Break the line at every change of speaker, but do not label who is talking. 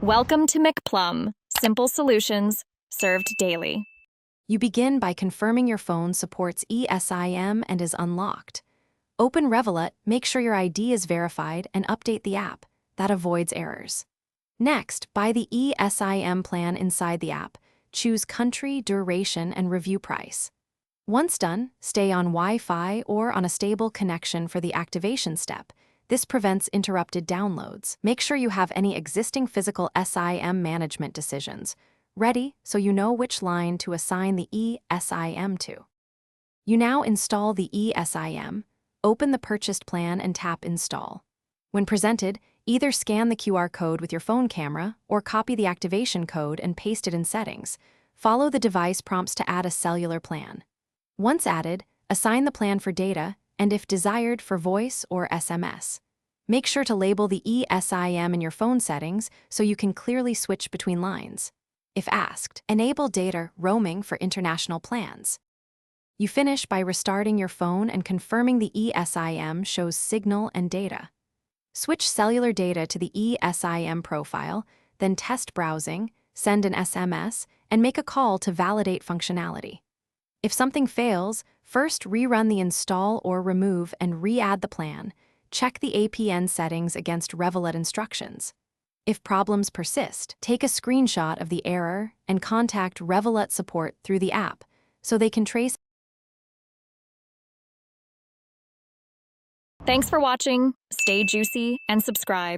Welcome to McPlum, simple solutions served daily.
You begin by confirming your phone supports Esim and is unlocked. Open Revolut, make sure your ID is verified, and update the app. That avoids errors. Next, buy the Esim plan inside the app. Choose country, duration, and review price. Once done, stay on Wi-Fi or on a stable connection for the activation step. This prevents interrupted downloads. Make sure you have any existing physical SIM management decisions ready so you know which line to assign the Esim to. You now install the Esim, open the purchased plan and tap Install. When presented, either scan the QR code with your phone camera or copy the activation code and paste it in settings. Follow the device prompts to add a cellular plan. Once added, assign the plan for data and, if desired, for voice or SMS. Make sure to label the Esim in your phone settings so you can clearly switch between lines. If asked, enable data roaming for international plans. You finish by restarting your phone and confirming the Esim shows signal and data. Switch cellular data to the Esim profile, then test browsing, send an SMS, and make a call to validate functionality. If something fails, first rerun the install or remove and re-add the plan. Check the APN settings against Revolut instructions. If problems persist, take a screenshot of the error and contact Revolut support through the app so they can trace.
Thanks for watching. Stay juicy and subscribe.